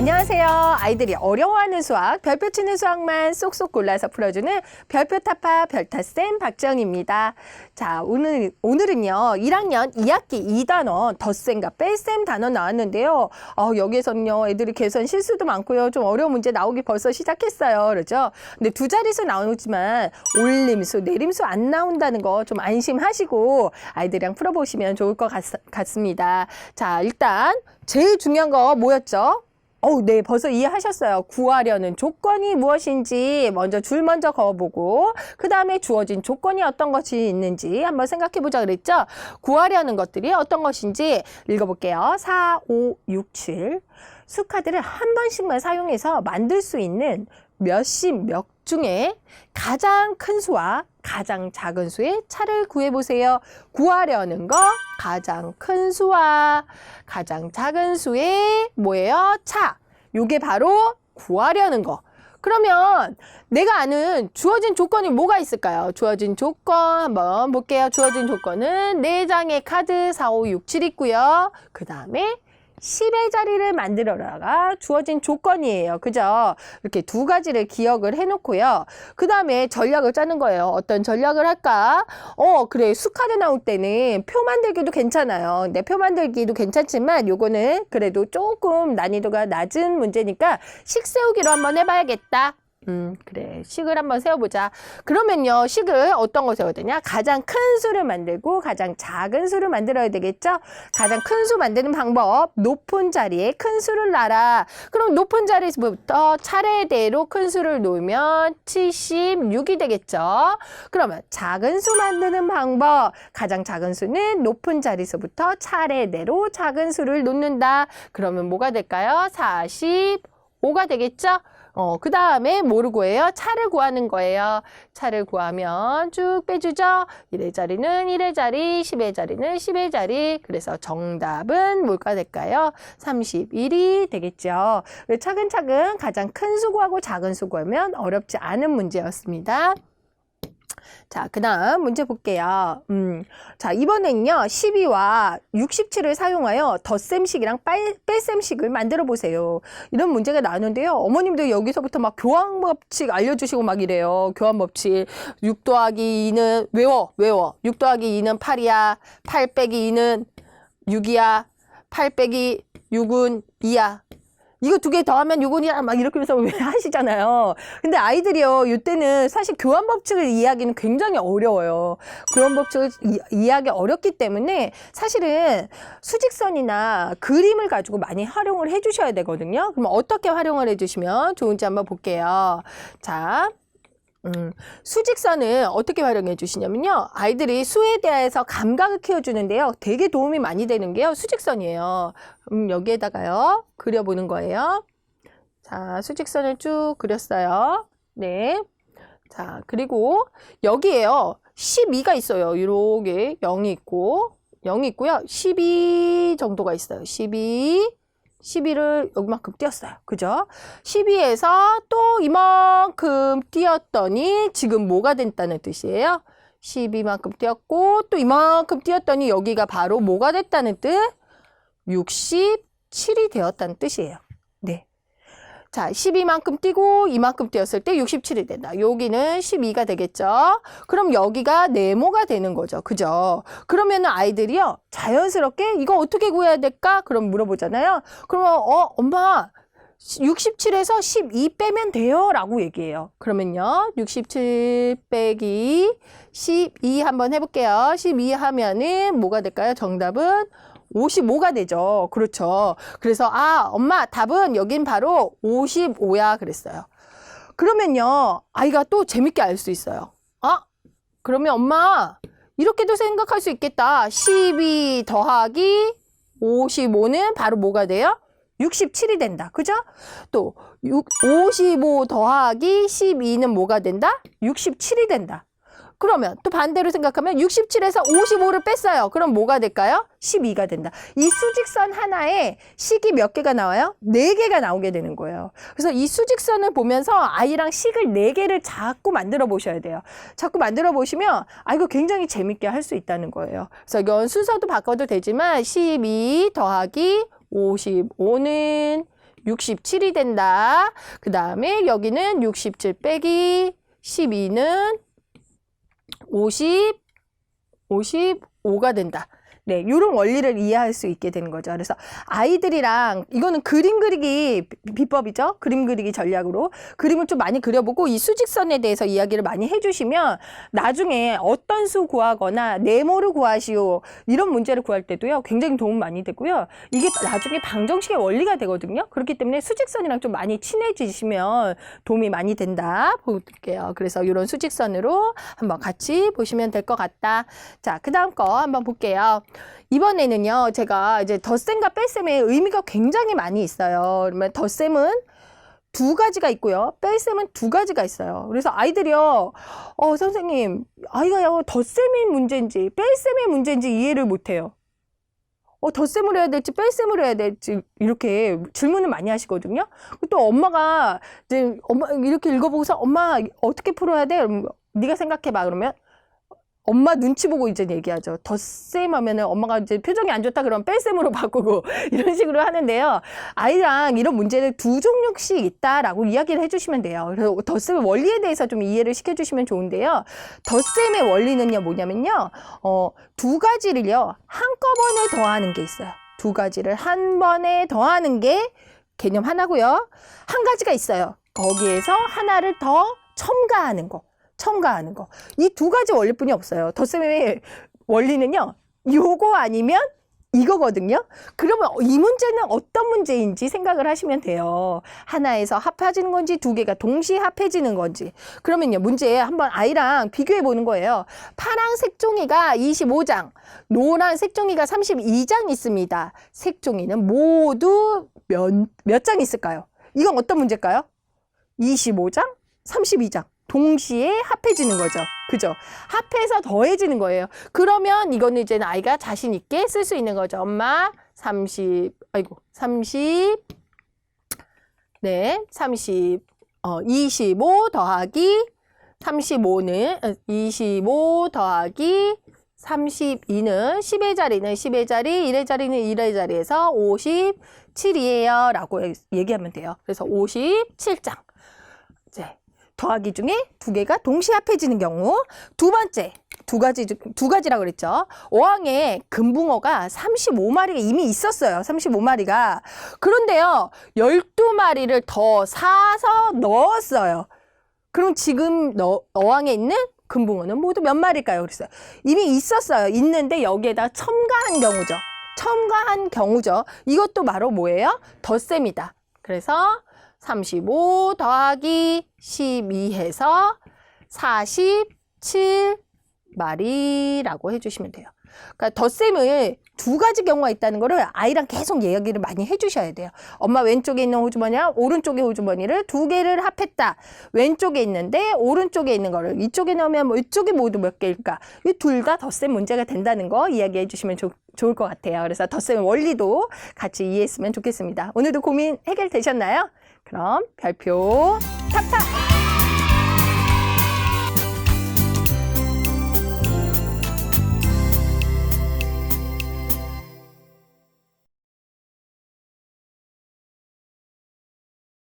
안녕하세요. 아이들이 어려워하는 수학, 별표 치는 수학만 쏙쏙 골라서 풀어주는 별표 타파 별타쌤 박정입니다. 자, 오늘은요, 1학년 2학기 2단원 덧셈과 뺄셈 단어 나왔는데요. 여기에서는요, 애들이 계산 실수도 많고요. 좀 어려운 문제 나오기 벌써 시작했어요. 그렇죠? 근데 두 자릿수 나오지만 올림수, 내림수 안 나온다는 거 좀 안심하시고 아이들이랑 풀어보시면 좋을 것 같습니다. 자, 일단 제일 중요한 거 뭐였죠? 네, 벌써 이해하셨어요. 구하려는 조건이 무엇인지 먼저 줄 먼저 그어보고 그 다음에 주어진 조건이 어떤 것이 있는지 한번 생각해보자 그랬죠? 구하려는 것들이 어떤 것인지 읽어볼게요. 4, 5, 6, 7 수카드를 한 번씩만 사용해서 만들 수 있는 몇십 몇 중에 가장 큰 수와 가장 작은 수의 차를 구해보세요. 구하려는 거 가장 큰 수와 가장 작은 수의 뭐예요? 차. 요게 바로 구하려는 거. 그러면 내가 아는 주어진 조건이 뭐가 있을까요? 주어진 조건 한번 볼게요. 주어진 조건은 4장의 카드 4, 5, 6, 7 있고요. 그 다음에 10의 자리를 만들어라가 주어진 조건이에요. 그죠? 이렇게 두 가지를 기억을 해놓고요. 그 다음에 전략을 짜는 거예요. 어떤 전략을 할까? 그래. 수카드 나올 때는 표 만들기도 괜찮아요. 근데 표 만들기도 괜찮지만 요거는 그래도 조금 난이도가 낮은 문제니까 식 세우기로 한번 해봐야겠다. 그래. 식을 한번 세워보자. 그러면요, 식을 어떤 거 세워야 되냐? 가장 큰 수를 만들고 가장 작은 수를 만들어야 되겠죠? 가장 큰 수 만드는 방법, 높은 자리에 큰 수를 놔라. 그럼 높은 자리에서부터 차례대로 큰 수를 놓으면 76이 되겠죠? 그러면 작은 수 만드는 방법, 가장 작은 수는 높은 자리에서부터 차례대로 작은 수를 놓는다. 그러면 뭐가 될까요? 45가 되겠죠? 그 다음에 뭐를 구해요? 차를 구하는 거예요. 차를 구하면 쭉 빼주죠. 1의 자리는 1의 자리, 10의 자리는 10의 자리. 그래서 정답은 뭘까 될까요? 31이 되겠죠. 차근차근 가장 큰 수 구하고 작은 수 구하면 어렵지 않은 문제였습니다. 자, 그 다음 문제 볼게요. 자, 이번엔요, 12와 67을 사용하여 덧셈식이랑 뺄셈식을 만들어 보세요. 이런 문제가 나오는데요. 어머님들 여기서부터 막 교환법칙 알려주시고 막 이래요. 교환법칙. 6 더하기 2는, 외워. 6 더하기 2는 8이야. 8 빼기 2는 6이야. 8 빼기 6은 2야. 이거 두 개 더하면 요거냐 막 이렇게 해서 왜 하시잖아요. 근데 아이들이요, 이때는 사실 교환법칙을 이해하기는 굉장히 어려워요. 교환법칙을 이해하기 어렵기 때문에 사실은 수직선이나 그림을 가지고 많이 활용을 해주셔야 되거든요. 그럼 어떻게 활용을 해주시면 좋은지 한번 볼게요. 자. 수직선을 어떻게 활용해 주시냐면요. 아이들이 수에 대해서 감각을 키워주는데요. 되게 도움이 많이 되는 게요. 수직선이에요. 여기에다가요. 그려보는 거예요. 자, 수직선을 쭉 그렸어요. 네. 자, 그리고 여기에요. 12가 있어요. 이렇게 0이 있고 0이 있고요. 12 정도가 있어요. 12를 여기만큼 띄었어요. 그죠? 12에서 또 이만큼 띄었더니 지금 뭐가 됐다는 뜻이에요? 12만큼 띄었고 또 이만큼 띄었더니 여기가 바로 뭐가 됐다는 뜻? 67이 되었다는 뜻이에요. 네. 자, 12만큼 띄고 이만큼 띄었을 때 67이 된다. 여기는 12가 되겠죠. 그럼 여기가 네모가 되는 거죠. 그죠? 그러면 아이들이요, 자연스럽게 이거 어떻게 구해야 될까? 그럼 물어보잖아요. 그러면 엄마 67에서 12 빼면 돼요 라고 얘기해요. 그러면요, 67 빼기 12 한번 해볼게요. 12 하면은 뭐가 될까요? 정답은 55가 되죠. 그렇죠. 그래서 엄마 답은 여긴 바로 55야 그랬어요. 그러면요, 아이가 또 재밌게 알 수 있어요. 그러면 엄마 이렇게도 생각할 수 있겠다. 12 더하기 55는 바로 뭐가 돼요? 67이 된다. 그죠? 또 55 더하기 12는 뭐가 된다? 67이 된다. 그러면 또 반대로 생각하면 67에서 55를 뺐어요. 그럼 뭐가 될까요? 12가 된다. 이 수직선 하나에 식이 몇 개가 나와요? 4개가 나오게 되는 거예요. 그래서 이 수직선을 보면서 아이랑 식을 4개를 자꾸 만들어 보셔야 돼요. 자꾸 만들어 보시면 이거 굉장히 재밌게 할 수 있다는 거예요. 그래서 이건 순서도 바꿔도 되지만 12 더하기 55는 67이 된다. 그 다음에 여기는 67 빼기 12는 55가 된다. 네, 이런 원리를 이해할 수 있게 되는 거죠. 그래서 아이들이랑 이거는 그림 그리기 비법이죠. 그림 그리기 전략으로 그림을 좀 많이 그려보고 이 수직선에 대해서 이야기를 많이 해주시면 나중에 어떤 수 구하거나 네모를 구하시오 이런 문제를 구할 때도요 굉장히 도움 많이 되고요. 이게 나중에 방정식의 원리가 되거든요. 그렇기 때문에 수직선이랑 좀 많이 친해지시면 도움이 많이 된다 볼게요. 그래서 이런 수직선으로 한번 같이 보시면 될 것 같다. 자, 그 다음 거 한번 볼게요. 이번에는요, 제가 이제 덧셈과 뺄셈의 의미가 굉장히 많이 있어요. 그러면 덧셈은 두 가지가 있고요. 뺄셈은 두 가지가 있어요. 그래서 아이들이요, 선생님, 아이가요, 덧셈이 문제인지 뺄셈의 문제인지 이해를 못해요. 덧셈을 해야 될지 뺄셈을 해야 될지 이렇게 질문을 많이 하시거든요. 또 엄마가 이제 이렇게 읽어보고서 엄마 어떻게 풀어야 돼? 네가 생각해봐. 그러면 엄마 눈치 보고 이제 얘기하죠. 덧셈 하면은 엄마가 이제 표정이 안 좋다 그러면 뺄셈으로 바꾸고 이런 식으로 하는데요. 아이랑 이런 문제를 두 종류씩 있다라고 이야기를 해주시면 돼요. 그래서 덧셈의 원리에 대해서 좀 이해를 시켜주시면 좋은데요. 덧셈의 원리는요, 뭐냐면요. 두 가지를요, 한꺼번에 더하는 게 있어요. 두 가지를 한 번에 더하는 게 개념 하나고요. 한 가지가 있어요. 거기에서 하나를 더 첨가하는 거. 이 두 가지 원리뿐이 없어요. 덧셈의 원리는요, 요거 아니면 이거거든요. 그러면 이 문제는 어떤 문제인지 생각을 하시면 돼요. 하나에서 합해지는 건지 두 개가 동시에 합해지는 건지. 그러면요, 문제 한번 아이랑 비교해 보는 거예요. 파랑 색종이가 25장, 노란 색종이가 32장 있습니다. 색종이는 모두 몇 장 있을까요? 이건 어떤 문제일까요? 25장, 32장. 동시에 합해지는 거죠. 그죠? 합해서 더해지는 거예요. 그러면 이거는 이제 아이가 자신 있게 쓸 수 있는 거죠. 엄마 25 더하기 35는 25 더하기 32는 10의 자리는 10의 자리, 1의 자리는 1의 자리에서 57이에요. 라고 얘기하면 돼요. 그래서 57장. 이제 더하기 중에 두 개가 동시에 합해지는 경우. 두 번째, 두 가지라고 그랬죠. 어항에 금붕어가 35마리가 이미 있었어요. 35마리가. 그런데요, 12마리를 더 사서 넣었어요. 그럼 지금 어항에 있는 금붕어는 모두 몇 마리일까요? 그랬어요. 이미 있었어요. 있는데 여기에다 첨가한 경우죠. 이것도 바로 뭐예요? 덧셈이다. 그래서 35 더하기 12 해서 47마리라고 해주시면 돼요. 그러니까 덧셈을 두 가지 경우가 있다는 거를 아이랑 계속 이야기를 많이 해주셔야 돼요. 엄마 왼쪽에 있는 호주머니와 오른쪽의 호주머니를 두 개를 합했다. 왼쪽에 있는데 오른쪽에 있는 거를 이쪽에 넣으면 뭐 이쪽이 모두 몇 개일까? 이 둘 다 덧셈 문제가 된다는 거 이야기해 주시면 좋을 것 같아요. 그래서 덧셈 원리도 같이 이해했으면 좋겠습니다. 오늘도 고민 해결되셨나요? 그럼 별표 탑탑!